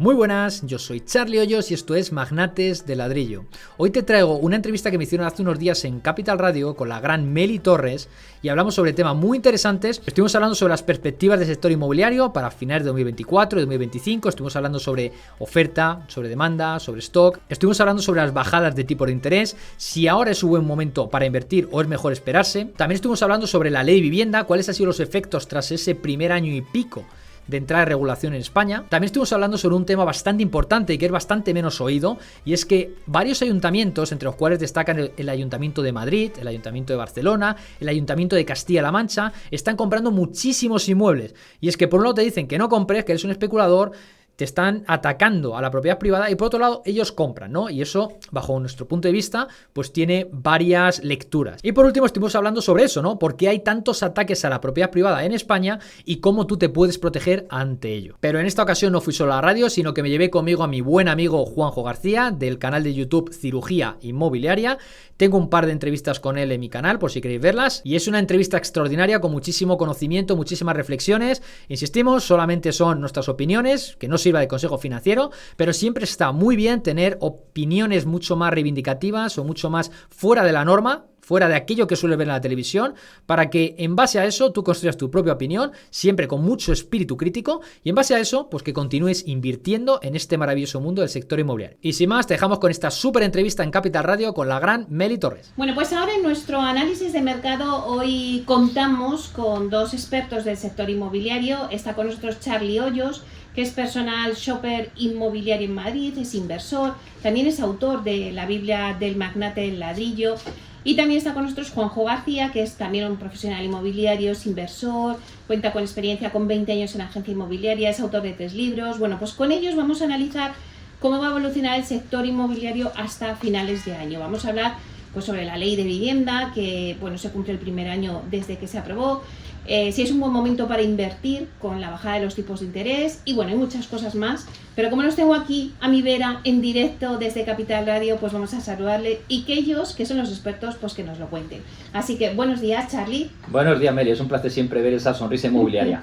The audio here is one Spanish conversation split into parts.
Muy buenas, yo soy Charlie Hoyos y esto es Magnates de Ladrillo. Hoy te traigo una entrevista que me hicieron hace unos días en Capital Radio con la gran Meli Torres y hablamos sobre temas muy interesantes. Estuvimos hablando sobre las perspectivas del sector inmobiliario para finales de 2024 y 2025. Estuvimos hablando sobre oferta, sobre demanda, sobre stock. Estuvimos hablando sobre las bajadas de tipo de interés, si ahora es un buen momento para invertir o es mejor esperarse. También estuvimos hablando sobre la ley de vivienda, cuáles han sido los efectos tras ese primer año y pico de entrada de regulación en España. También estuvimos hablando sobre un tema bastante importante y que es bastante menos oído, y es que varios ayuntamientos, entre los cuales destacan el Ayuntamiento de Madrid, el Ayuntamiento de Barcelona, el Ayuntamiento de Castilla-La Mancha, están comprando muchísimos inmuebles. Y es que por un lado te dicen que no compres, que eres un especulador, te están atacando a la propiedad privada, y por otro lado ellos compran, ¿no? Y eso, bajo nuestro punto de vista, pues tiene varias lecturas. Y por último estuvimos hablando sobre eso, ¿no? ¿Por qué hay tantos ataques a la propiedad privada en España y cómo tú te puedes proteger ante ello? Pero en esta ocasión no fui solo a la radio, sino que me llevé conmigo a mi buen amigo Juanjo García, del canal de YouTube Cirugía Inmobiliaria. Tengo un par de entrevistas con él en mi canal, por si queréis verlas, y es una entrevista extraordinaria con muchísimo conocimiento, muchísimas reflexiones. Insistimos, solamente son nuestras opiniones, que no sirva de consejo financiero, pero siempre está muy bien tener opiniones mucho más reivindicativas o mucho más fuera de la norma, fuera de aquello que suele ver en la televisión, para que en base a eso tú construyas tu propia opinión, siempre con mucho espíritu crítico, y en base a eso, pues que continúes invirtiendo en este maravilloso mundo del sector inmobiliario. Y sin más, te dejamos con esta súper entrevista en Capital Radio con la gran Meli Torres. Bueno, pues ahora en nuestro análisis de mercado hoy contamos con dos expertos del sector inmobiliario. Está con nosotros Charlie Hoyos, que es personal shopper inmobiliario en Madrid, es inversor, también es autor de la Biblia del Magnate del Ladrillo. Y también está con nosotros Juanjo García, que es también un profesional inmobiliario, es inversor, cuenta con experiencia con 20 años en agencia inmobiliaria, es autor de 3 libros. Bueno, pues con ellos vamos a analizar cómo va a evolucionar el sector inmobiliario hasta finales de año. Vamos a hablar pues sobre la ley de vivienda, que bueno, se cumple el primer año desde que se aprobó, si es un buen momento para invertir con la bajada de los tipos de interés, y bueno, hay muchas cosas más, pero como los tengo aquí a mi vera en directo desde Capital Radio, pues vamos a saludarle y que ellos, que son los expertos, pues que nos lo cuenten. Así que buenos días, Charlie. Buenos días, Meli, es un placer siempre ver esa sonrisa inmobiliaria.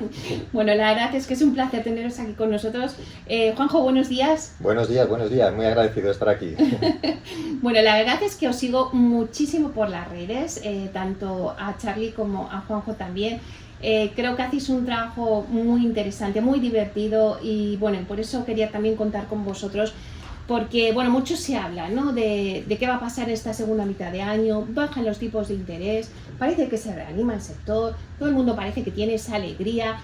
Bueno, la verdad es que es un placer teneros aquí con nosotros. Juanjo, buenos días. Buenos días, muy agradecido de estar aquí. Bueno, la verdad es que os sigo muchísimo por las redes, tanto a Charlie como a Juanjo también. Creo que hacéis un trabajo muy interesante, muy divertido, y bueno, por eso quería también contar con vosotros, porque bueno, mucho se habla, ¿no? de qué va a pasar en esta segunda mitad de año. Bajan los tipos de interés, parece que se reanima el sector, todo el mundo parece que tiene esa alegría,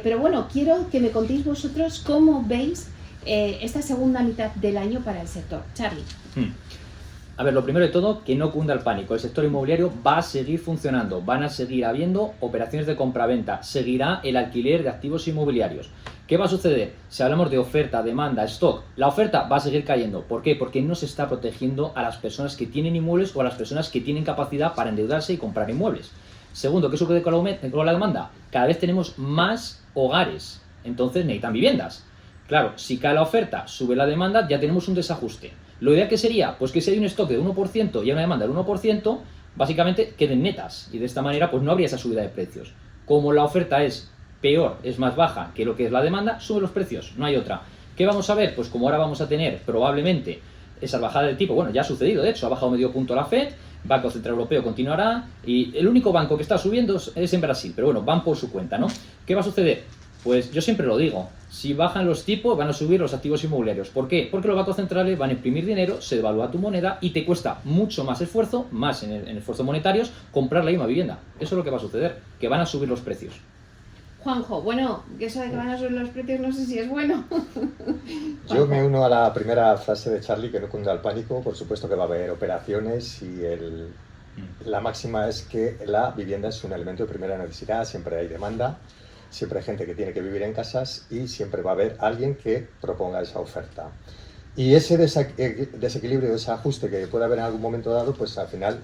pero bueno, quiero que me contéis vosotros cómo veis esta segunda mitad del año para el sector. Charlie. A ver, lo primero de todo, que no cunda el pánico. El sector inmobiliario va a seguir funcionando, van a seguir habiendo operaciones de compraventa, seguirá el alquiler de activos inmobiliarios. ¿Qué va a suceder? Si hablamos de oferta, demanda, stock, la oferta va a seguir cayendo. ¿Por qué? Porque no se está protegiendo a las personas que tienen inmuebles o a las personas que tienen capacidad para endeudarse y comprar inmuebles. Segundo, ¿qué sucede con la demanda? Cada vez tenemos más hogares, entonces necesitan viviendas. Claro, si cae la oferta, sube la demanda, ya tenemos un desajuste. Lo ideal que sería, pues que si hay un stock de 1% y hay una demanda del 1%, básicamente queden netas, y de esta manera pues no habría esa subida de precios. Como la oferta es peor, es más baja que lo que es la demanda, sube los precios, no hay otra. ¿Qué vamos a ver? Pues como ahora vamos a tener probablemente esa bajada de tipo, bueno, ya ha sucedido, de hecho, ha bajado medio punto la FED, Banco Central Europeo continuará, y el único banco que está subiendo es en Brasil, pero bueno, van por su cuenta, ¿no? ¿Qué va a suceder? Pues yo siempre lo digo, si bajan los tipos van a subir los activos inmobiliarios. ¿Por qué? Porque los bancos centrales van a imprimir dinero, se devalúa tu moneda y te cuesta mucho más esfuerzo, más en esfuerzos monetarios, comprar la misma vivienda. Eso es lo que va a suceder, que van a subir los precios. Juanjo, bueno, eso de que van a subir los precios no sé si es bueno. Yo me uno a la primera frase de Charlie, que no cunda el pánico. Por supuesto que va a haber operaciones y la máxima es que la vivienda es un elemento de primera necesidad, siempre hay demanda. Siempre hay gente que tiene que vivir en casas y siempre va a haber alguien que proponga esa oferta. Y ese desequilibrio, ese ajuste que puede haber en algún momento dado, pues al final,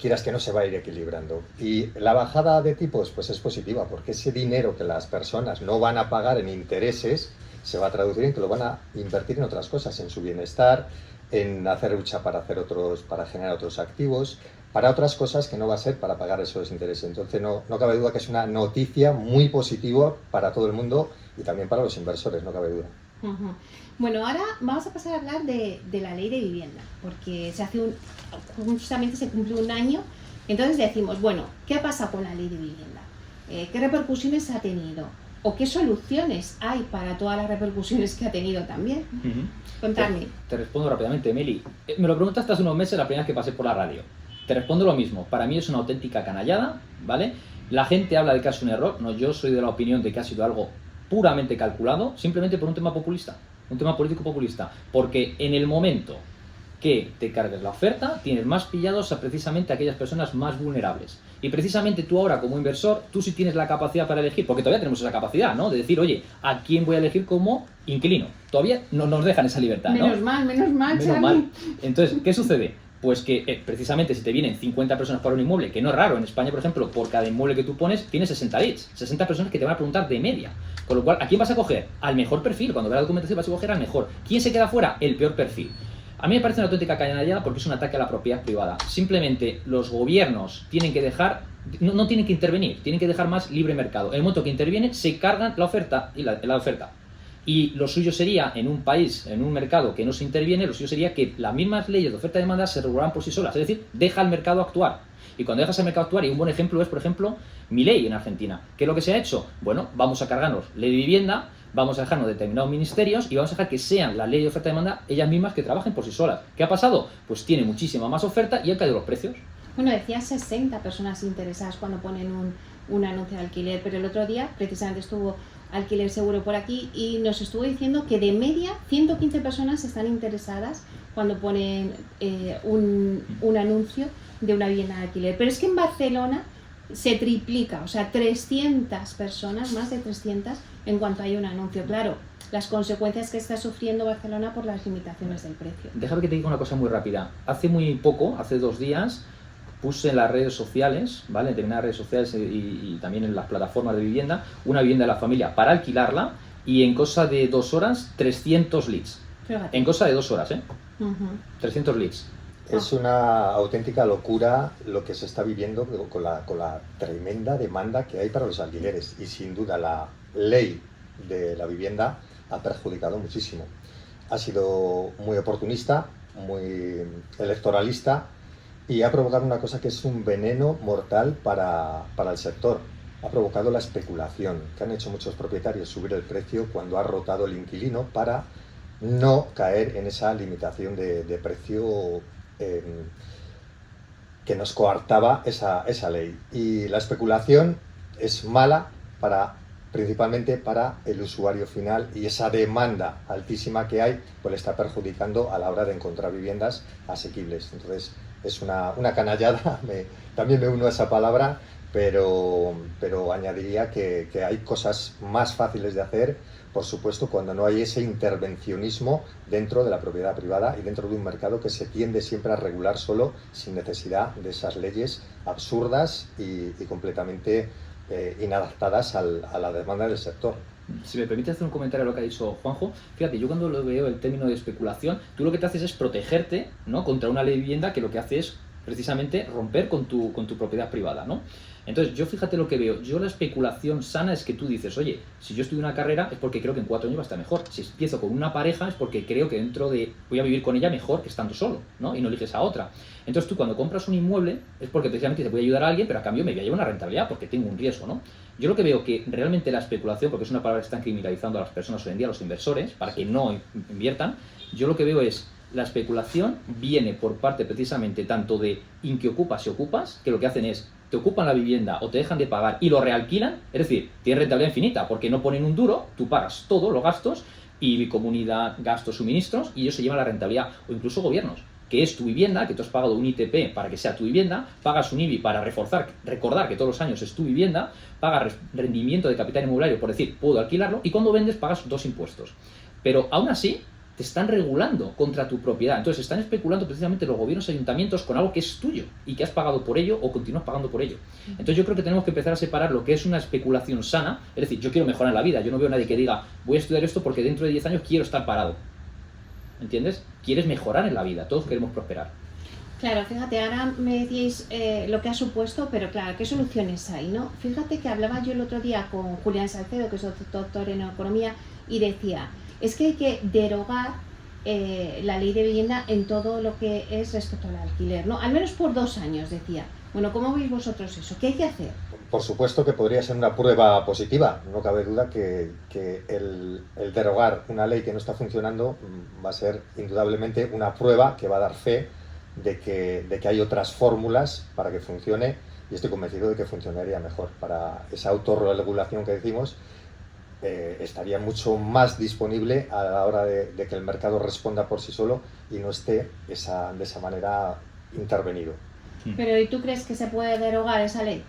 quieras que no, se va a ir equilibrando. Y la bajada de tipos pues es positiva, porque ese dinero que las personas no van a pagar en intereses se va a traducir en que lo van a invertir en otras cosas, en su bienestar, en hacer lucha para generar otros activos, para otras cosas que no va a ser para pagar esos intereses. Entonces no cabe duda que es una noticia muy positiva para todo el mundo y también para los inversores, no cabe duda. Ujú. Bueno, ahora vamos a pasar a hablar de la ley de vivienda, porque justamente se cumple un año, entonces decimos, bueno, ¿qué ha pasado con la ley de vivienda? ¿Qué repercusiones ha tenido? ¿O qué soluciones hay para todas las repercusiones que ha tenido también? Contadme. Te respondo rápidamente, Meli. Me lo preguntaste hace unos meses, la primera vez que pasé por la radio. Te respondo lo mismo. Para mí es una auténtica canallada, ¿vale? La gente habla de que ha sido un error. No, yo soy de la opinión de que ha sido algo puramente calculado, simplemente por un tema populista, un tema político populista. Porque en el momento que te cargues la oferta, tienes más pillados a precisamente aquellas personas más vulnerables. Y precisamente tú ahora, como inversor, tú sí tienes la capacidad para elegir, porque todavía tenemos esa capacidad, ¿no? De decir, oye, ¿a quién voy a elegir como inquilino? Todavía no nos dejan esa libertad, ¿no? Menos mal, Menos mal. Entonces, ¿qué sucede? Pues que precisamente si te vienen 50 personas para un inmueble, que no es raro, en España, por ejemplo, por cada inmueble que tú pones, tienes 60 leads, 60 personas que te van a preguntar de media. Con lo cual, ¿a quién vas a coger? Al mejor perfil. Cuando veas la documentación vas a coger al mejor. ¿Quién se queda fuera? El peor perfil. A mí me parece una auténtica canallada porque es un ataque a la propiedad privada. Simplemente los gobiernos tienen que dejar, no tienen que intervenir, tienen que dejar más libre mercado. En el momento que intervienen, se cargan la oferta y la oferta. Y lo suyo sería, en un país, en un mercado que no se interviene, lo suyo sería que las mismas leyes de oferta y demanda se regularan por sí solas. Es decir, deja al mercado actuar. Y cuando dejas al mercado actuar, y un buen ejemplo es, por ejemplo, Milei en Argentina. ¿Qué es lo que se ha hecho? Bueno, vamos a cargarnos ley de vivienda, vamos a dejarnos determinados ministerios y vamos a dejar que sean la ley de oferta y demanda ellas mismas que trabajen por sí solas. ¿Qué ha pasado? Pues tiene muchísima más oferta y han caído los precios. Bueno, decías 60 personas interesadas cuando ponen un anuncio de alquiler, pero el otro día precisamente estuvo Alquiler Seguro por aquí y nos estuvo diciendo que de media 115 personas están interesadas cuando ponen un anuncio de una vivienda de alquiler. Pero es que en Barcelona se triplica, o sea, 300 personas, más de 300, en cuanto hay un anuncio. Claro, las consecuencias que está sufriendo Barcelona por las limitaciones del precio. Déjame que te diga una cosa muy rápida. Hace muy poco, hace 2 días, puse en las redes sociales, ¿vale? En determinadas redes sociales y también en las plataformas de vivienda, una vivienda de la familia para alquilarla y en cosa de 2 horas, 300 leads. Fíjate. En cosa de 2 horas, ¿eh? 300 leads. Es una auténtica locura lo que se está viviendo con la tremenda demanda que hay para los alquileres y sin duda la ley de la vivienda ha perjudicado muchísimo. Ha sido muy oportunista, muy electoralista y ha provocado una cosa que es un veneno mortal para el sector. Ha provocado la especulación, que han hecho muchos propietarios subir el precio cuando ha rotado el inquilino para no caer en esa limitación de precio que nos coartaba esa ley. Y la especulación es mala principalmente para el usuario final y esa demanda altísima que hay pues le está perjudicando a la hora de encontrar viviendas asequibles. Entonces es una canallada, también me uno a esa palabra, pero añadiría que hay cosas más fáciles de hacer, por supuesto, cuando no hay ese intervencionismo dentro de la propiedad privada y dentro de un mercado que se tiende siempre a regular solo sin necesidad de esas leyes absurdas y completamente inadaptadas a la demanda del sector. Si me permite hacer un comentario a lo que ha dicho Juanjo, fíjate, yo cuando lo veo el término de especulación, tú lo que te haces es protegerte, ¿no?, contra una ley de vivienda que lo que hace es precisamente romper con tu propiedad privada, ¿no? Entonces, yo fíjate lo que veo. Yo la especulación sana es que tú dices, oye, si yo estudio una carrera es porque creo que en 4 años va a estar mejor. Si empiezo con una pareja es porque creo que voy a vivir con ella mejor que estando solo, ¿no? Y no eliges a otra. Entonces, tú cuando compras un inmueble es porque precisamente te voy a ayudar a alguien, pero a cambio me voy a llevar una rentabilidad porque tengo un riesgo, ¿no? Yo lo que veo que realmente la especulación, porque es una palabra que están criminalizando a las personas hoy en día, a los inversores, para que no inviertan, yo lo que veo es la especulación viene por parte precisamente tanto de inquiocupas y ocupas, que lo que hacen es te ocupan la vivienda o te dejan de pagar y lo realquilan, es decir, tienen rentabilidad infinita porque no ponen un duro, tú pagas todos los gastos y comunidad, gastos, suministros y ellos se llevan la rentabilidad, o incluso gobiernos, que es tu vivienda, que tú has pagado un ITP para que sea tu vivienda, pagas un IBI para recordar que todos los años es tu vivienda, pagas rendimiento de capital inmobiliario por decir, puedo alquilarlo, y cuando vendes pagas 2 impuestos. Pero aún así, te están regulando contra tu propiedad. Entonces están especulando precisamente los gobiernos y ayuntamientos con algo que es tuyo y que has pagado por ello o continúas pagando por ello. Entonces yo creo que tenemos que empezar a separar lo que es una especulación sana, es decir, yo quiero mejorar la vida, yo no veo a nadie que diga voy a estudiar esto porque dentro de 10 años quiero estar parado. ¿Entiendes? Quieres mejorar en la vida, todos queremos prosperar. Claro, fíjate, ahora me decíais lo que ha supuesto, pero claro, ¿qué soluciones hay, no? Fíjate que hablaba yo el otro día con Julián Salcedo, que es doctor en economía, y decía, es que hay que derogar la ley de vivienda en todo lo que es respecto al alquiler, ¿no? Al menos por 2 años, decía. Bueno, ¿cómo veis vosotros eso? ¿Qué hay que hacer? Por supuesto que podría ser una prueba positiva. No cabe duda que el derogar una ley que no está funcionando va a ser indudablemente una prueba que va a dar fe de que hay otras fórmulas para que funcione, y estoy convencido de que funcionaría mejor. Para esa autorregulación que decimos, estaría mucho más disponible a la hora de que el mercado responda por sí solo y no esté de esa manera intervenido. Pero ¿y tú crees que se puede derogar esa ley,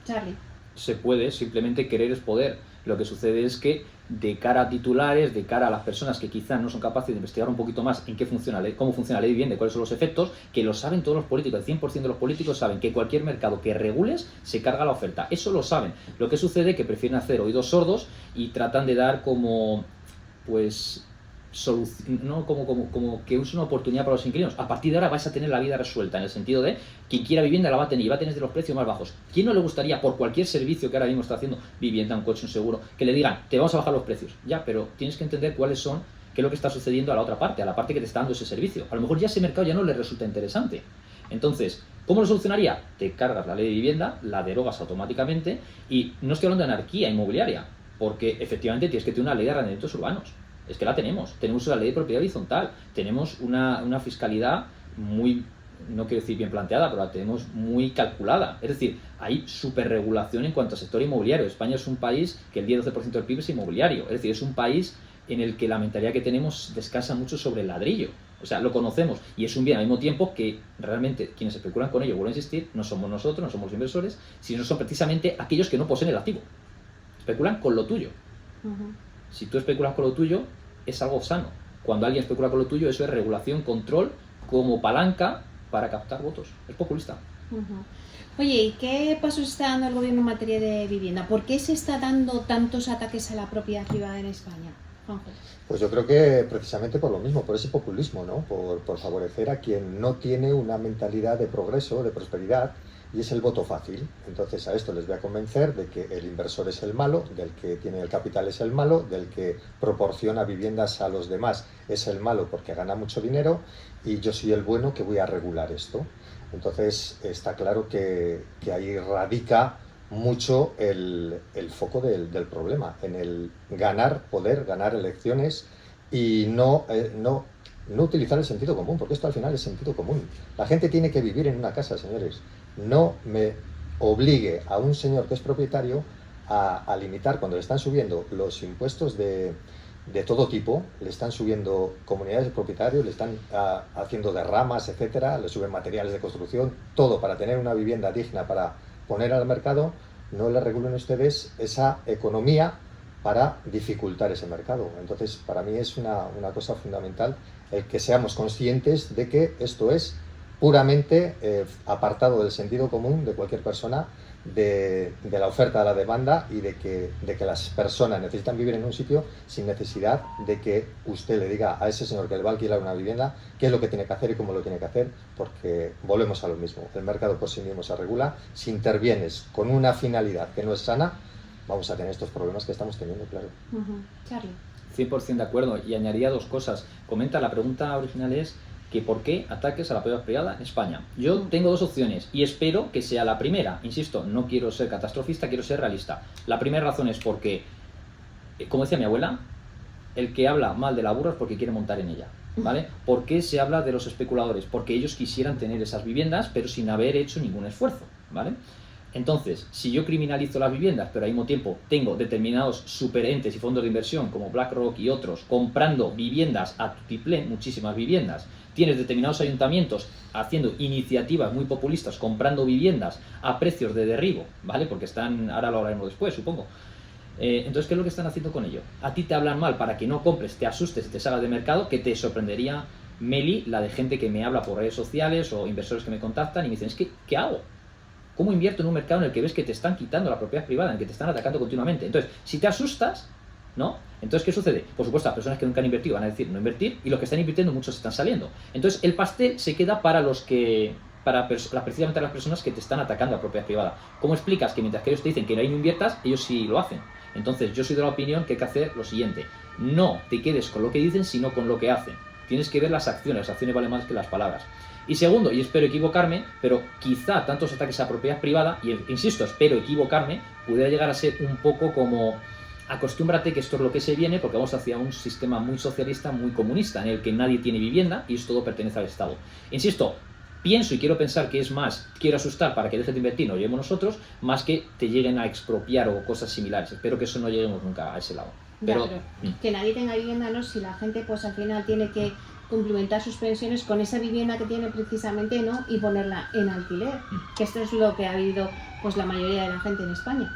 Charlie? Se puede, simplemente querer es poder. Lo que sucede es que de cara a titulares, de cara a las personas que quizás no son capaces de investigar un poquito más en cómo funciona la ley de vivienda, cuáles son los efectos, que lo saben todos los políticos, el 100% de los políticos saben que cualquier mercado que regules se carga la oferta. Eso lo saben. Lo que sucede es que prefieren hacer oídos sordos y tratan de dar como, pues, ¿no? como que es una oportunidad para los inquilinos. A partir de ahora vais a tener la vida resuelta, en el sentido de quien quiera vivienda la va a tener y va a tener de los precios más bajos. ¿Quién no le gustaría, por cualquier servicio que ahora mismo está haciendo, vivienda, un coche, un seguro, que le digan, te vamos a bajar los precios? Ya, pero tienes que entender qué es lo que está sucediendo a la otra parte, a la parte que te está dando ese servicio. A lo mejor ya ese mercado ya no le resulta interesante. Entonces, ¿cómo lo solucionaría? Te cargas la ley de vivienda, la derogas automáticamente, y no estoy hablando de anarquía inmobiliaria, porque efectivamente tienes que tener una ley de arrendamientos urbanos. Es que la tenemos una ley de propiedad horizontal, tenemos una fiscalidad muy, no quiero decir bien planteada, pero la tenemos muy calculada. Es decir, hay superregulación en cuanto al sector inmobiliario. España es un país que el 10-12% del PIB es inmobiliario. Es decir, es un país en el que la mentalidad que tenemos descansa mucho sobre el ladrillo. O sea, lo conocemos y es un bien al mismo tiempo que realmente quienes especulan con ello, vuelvo a insistir, no somos nosotros, no somos los inversores, sino son precisamente aquellos que no poseen el activo. Especulan con lo tuyo. Si tú especulas con lo tuyo, es algo sano. Cuando alguien especula con lo tuyo, eso es regulación, control, como palanca para captar votos. Es populista. Oye, ¿y qué pasos está dando el gobierno en materia de vivienda? ¿Por qué se está dando tantos ataques a la propiedad privada en España, Juanjo? Pues yo creo que precisamente por lo mismo, por ese populismo, ¿no? Por favorecer a quien no tiene una mentalidad de progreso, de prosperidad, y es el voto fácil. Entonces a esto les voy a convencer de que el inversor es el malo, del que tiene el capital es el malo, del que proporciona viviendas a los demás es el malo porque gana mucho dinero, y yo soy el bueno que voy a regular esto. Entonces está claro que ahí radica mucho el foco del problema, en el ganar poder, ganar elecciones y no utilizar el sentido común, porque esto al final es sentido común. La gente tiene que vivir en una casa, señores. No me obligue a un señor que es propietario a limitar, cuando le están subiendo los impuestos de todo tipo, le están subiendo comunidades de propietarios, le están haciendo derramas, etcétera, le suben materiales de construcción, todo para tener una vivienda digna para poner al mercado. No le regulen ustedes esa economía para dificultar ese mercado. Entonces, para mí es una cosa fundamental el que seamos conscientes de que esto es puramente apartado del sentido común de cualquier persona, de la oferta a la demanda, y de que las personas necesitan vivir en un sitio sin necesidad de que usted le diga a ese señor que le va a alquilar una vivienda qué es lo que tiene que hacer y cómo lo tiene que hacer, porque volvemos a lo mismo. El mercado por sí mismo se regula. Si intervienes con una finalidad que no es sana, vamos a tener estos problemas que estamos teniendo, claro. Charlie. 100% de acuerdo, y añadiría 2 cosas. Comenta, la pregunta original es que ¿por qué ataques a la propiedad privada en España? Yo tengo 2 opciones y espero que sea la primera. Insisto, no quiero ser catastrofista, quiero ser realista. La primera razón es porque, como decía mi abuela, el que habla mal de la burra es porque quiere montar en ella, ¿vale? ¿Por qué se habla de los especuladores? Porque ellos quisieran tener esas viviendas, pero sin haber hecho ningún esfuerzo, ¿vale? Entonces, si yo criminalizo las viviendas, pero al mismo tiempo tengo determinados superentes y fondos de inversión como BlackRock y otros comprando viviendas a tutiplén, muchísimas viviendas, tienes determinados ayuntamientos haciendo iniciativas muy populistas, comprando viviendas a precios de derribo, ¿vale? Porque están, ahora lo hablaremos después, supongo. Entonces, ¿qué es lo que están haciendo con ello? A ti te hablan mal para que no compres, te asustes y te salgas de mercado, que te sorprendería, Meli, la de gente que me habla por redes sociales o inversores que me contactan y me dicen, es que, ¿qué hago? ¿Cómo invierto en un mercado en el que ves que te están quitando la propiedad privada, en el que te están atacando continuamente? Entonces, si te asustas, ¿no? Entonces, ¿qué sucede? Por supuesto, las personas que nunca han invertido van a decir no invertir, y los que están invirtiendo muchos están saliendo. Entonces, el pastel se queda para los que, precisamente las personas que te están atacando a propiedad privada. ¿Cómo explicas que mientras que ellos te dicen que no inviertas, ellos sí lo hacen? Entonces yo soy de la opinión que hay que hacer lo siguiente: no te quedes con lo que dicen, sino con lo que hacen. Tienes que ver las acciones valen más que las palabras. Y segundo, y espero equivocarme, pero quizá tantos ataques a propiedad privada, y insisto, espero equivocarme, pudiera llegar a ser un poco como: acostúmbrate que esto es lo que se viene, porque vamos hacia un sistema muy socialista, muy comunista, en el que nadie tiene vivienda y esto todo pertenece al Estado. Insisto, pienso y quiero pensar que es más, quiero asustar para que dejes de invertir, no lleguemos nosotros, más que te lleguen a expropiar o cosas similares. Espero que eso no lleguemos nunca a ese lado. Pero que nadie tenga vivienda, ¿no? Si la gente pues al final tiene que complementar sus pensiones con esa vivienda que tiene precisamente, ¿no? Y ponerla en alquiler, que esto es lo que ha habido pues la mayoría de la gente en España.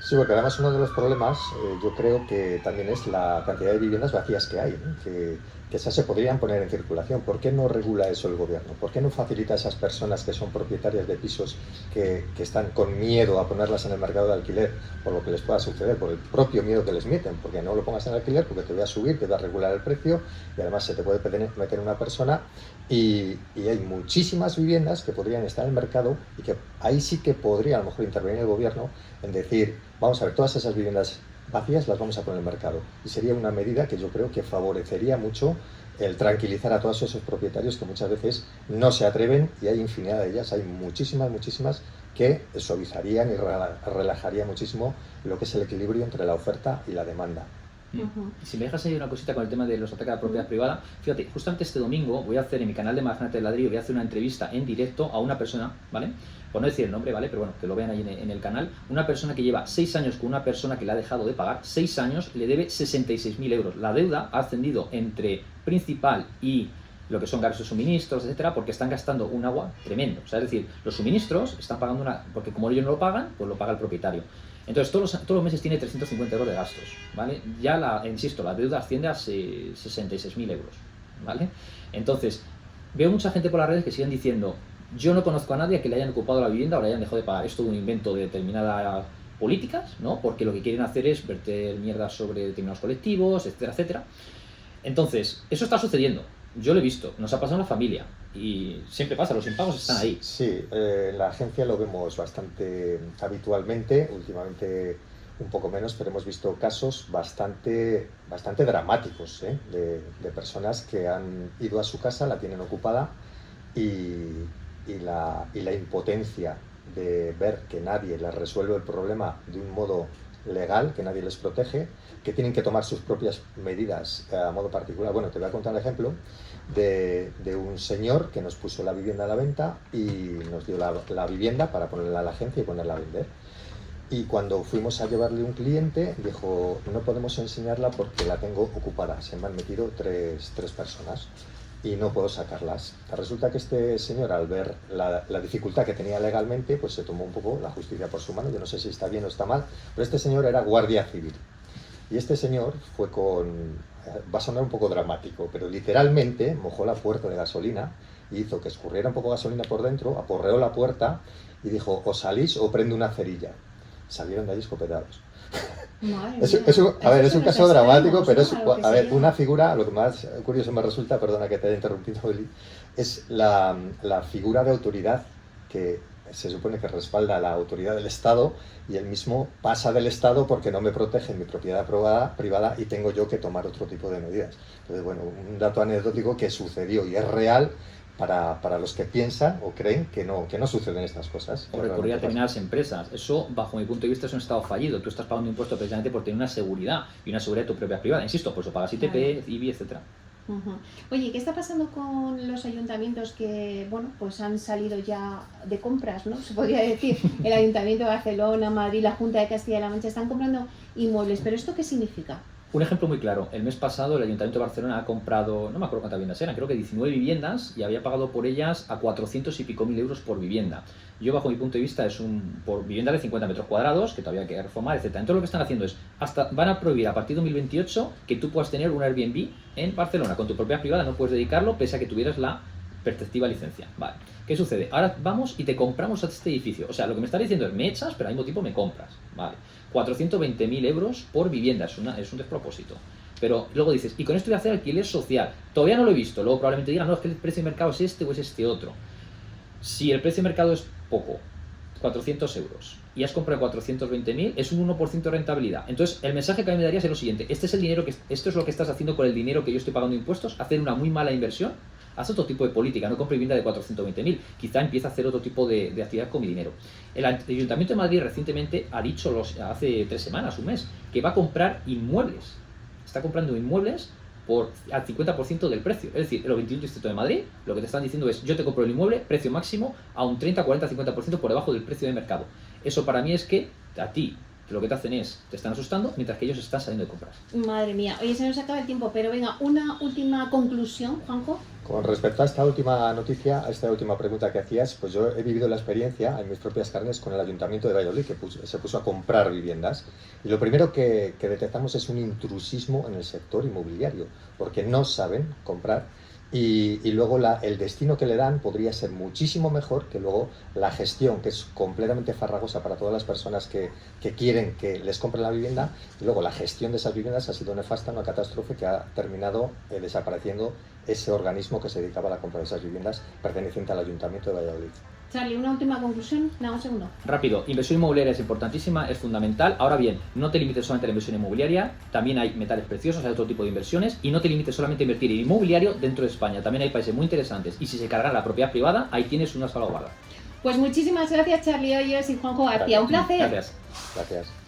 Sí, porque además uno de los problemas yo creo que también es la cantidad de viviendas vacías que hay, ¿no? Que esas se podrían poner en circulación. ¿Por qué no regula eso el gobierno? ¿Por qué no facilita a esas personas que son propietarias de pisos que están con miedo a ponerlas en el mercado de alquiler por lo que les pueda suceder, por el propio miedo que les meten? Porque no lo pongas en alquiler porque te voy a subir, te voy a regular el precio y además se te puede meter una persona y hay muchísimas viviendas que podrían estar en el mercado y que ahí sí que podría a lo mejor intervenir el gobierno en decir: vamos a ver, todas esas viviendas vacías las vamos a poner en el mercado. Y sería una medida que yo creo que favorecería mucho el tranquilizar a todos esos propietarios que muchas veces no se atreven, y hay infinidad de ellas, hay muchísimas que suavizarían y relajarían muchísimo lo que es el equilibrio entre la oferta y la demanda. Si me dejas ahí una cosita con el tema de los ataques a la propiedad privada, fíjate, justamente este domingo voy a hacer en mi canal de Magnate del Ladrillo, voy a hacer una entrevista en directo a una persona, ¿vale? Por no decir el nombre, ¿vale? Pero bueno, que lo vean ahí en el canal. Una persona que lleva 6 años con una persona que le ha dejado de pagar, 6 años, le debe 66.000 euros. La deuda ha ascendido entre principal y lo que son gastos de suministros, etcétera, porque están gastando un agua tremendo. O sea, es decir, los suministros están pagando porque como ellos no lo pagan, pues lo paga el propietario. Entonces, todos los meses tiene 350 euros de gastos, ¿vale? Ya, insisto, la deuda asciende a 66.000 euros, ¿vale? Entonces, veo mucha gente por las redes que siguen diciendo: yo no conozco a nadie que le hayan ocupado la vivienda o le hayan dejado de pagar. Es todo un invento de determinadas políticas, ¿no? Porque lo que quieren hacer es verter mierda sobre determinados colectivos, etcétera, etcétera. Entonces, eso está sucediendo. Yo lo he visto, nos ha pasado en la familia y siempre pasa, los impagos están ahí. Sí, en la agencia lo vemos bastante habitualmente, últimamente un poco menos, pero hemos visto casos bastante dramáticos, ¿eh? de personas que han ido a su casa, la tienen ocupada y la impotencia de ver que nadie les resuelve el problema de un modo legal, que nadie les protege, que tienen que tomar sus propias medidas a modo particular. Bueno, te voy a contar el ejemplo de un señor que nos puso la vivienda a la venta y nos dio la vivienda para ponerla a la agencia y ponerla a vender. Y cuando fuimos a llevarle un cliente, dijo: no podemos enseñarla porque la tengo ocupada, se me han metido tres personas y no puedo sacarlas. Resulta que este señor, al ver la dificultad que tenía legalmente, pues se tomó un poco la justicia por su mano. Yo no sé si está bien o está mal, pero este señor era guardia civil. Y este señor fue va a sonar un poco dramático, pero literalmente mojó la puerta de gasolina y hizo que escurriera un poco de gasolina por dentro, aporreó la puerta y dijo: o salís o prendo una cerilla. Salieron de ahí escopetados. Es un caso dramático, pero es una figura. Lo que más curioso me resulta, perdona que te haya interrumpido, Eli, es la figura de autoridad que se supone que respalda a la autoridad del Estado, y él mismo pasa del Estado porque no me protege mi propiedad privada y tengo yo que tomar otro tipo de medidas. Entonces, bueno, un dato anecdótico que sucedió y es real para los que piensan o creen que no suceden estas cosas. O recurrir a determinadas empresas. Eso, bajo mi punto de vista, es un Estado fallido. Tú estás pagando impuestos precisamente por tener una seguridad y una seguridad de tu propia privada. Insisto, por eso pagas ITP, IBI, etcétera. Oye, ¿qué está pasando con los ayuntamientos que, bueno, pues han salido ya de compras, ¿no? Se podría decir, el Ayuntamiento de Barcelona, Madrid, la Junta de Castilla-La Mancha están comprando inmuebles, pero ¿esto qué significa? Un ejemplo muy claro: el mes pasado el Ayuntamiento de Barcelona ha comprado, no me acuerdo cuántas viviendas eran, creo que 19 viviendas, y había pagado por ellas a 400 y pico mil euros por vivienda. Yo, bajo mi punto de vista, es por vivienda de 50 metros cuadrados, que todavía hay que reformar, etc. Entonces lo que están haciendo es, van a prohibir a partir de 2028 que tú puedas tener un Airbnb en Barcelona con tu propiedad privada, no puedes dedicarlo pese a que tuvieras la perceptiva licencia. Vale, ¿qué sucede? Ahora vamos y te compramos a este edificio. O sea, lo que me estás diciendo es: me echas, pero al mismo tiempo me compras. Vale, 420.000 euros por vivienda, es un despropósito. Pero luego dices: y con esto voy a hacer alquiler social. Todavía no lo he visto. Luego probablemente digan: no, es que el precio de mercado es este o es este otro. Si el precio de mercado es poco, 400 euros y has comprado 420.000, es un 1% de rentabilidad. Entonces, el mensaje que a mí me daría es lo siguiente: esto es lo que estás haciendo con el dinero que yo estoy pagando impuestos, hacer una muy mala inversión. Haz otro tipo de política, no compre vivienda de 420.000, quizá empieza a hacer otro tipo de actividad con mi dinero. El Ayuntamiento de Madrid recientemente ha dicho, hace 3 semanas, un mes, que va a comprar inmuebles. Está comprando inmuebles al 50% del precio. Es decir, en los 21 distritos de Madrid, lo que te están diciendo es: yo te compro el inmueble, precio máximo, a un 30, 40, 50% por debajo del precio de mercado. Eso para mí es que a ti lo que te hacen es, te están asustando, mientras que ellos están saliendo de compras. Madre mía, oye, se nos acaba el tiempo, pero venga, una última conclusión, Juanjo. Con respecto a esta última noticia, a esta última pregunta que hacías, pues yo he vivido la experiencia en mis propias carnes con el Ayuntamiento de Valladolid, que se puso a comprar viviendas. Y lo primero que detectamos es un intrusismo en el sector inmobiliario, porque no saben comprar. Y luego el destino que le dan podría ser muchísimo mejor que luego la gestión, que es completamente farragosa para todas las personas que quieren que les compren la vivienda, y luego la gestión de esas viviendas ha sido nefasta, una catástrofe que ha terminado desapareciendo ese organismo que se dedicaba a la compra de esas viviendas perteneciente al Ayuntamiento de Valladolid. Charlie, una última conclusión. Nada, un segundo. Rápido, inversión inmobiliaria es importantísima, es fundamental. Ahora bien, no te limites solamente a la inversión inmobiliaria, también hay metales preciosos, hay otro tipo de inversiones, y no te limites solamente a invertir en inmobiliario dentro de España. También hay países muy interesantes, y si se carga la propiedad privada, ahí tienes una salvaguarda. Pues muchísimas gracias, Charlie Hoyos y Juanjo García. Un placer. Gracias. Gracias.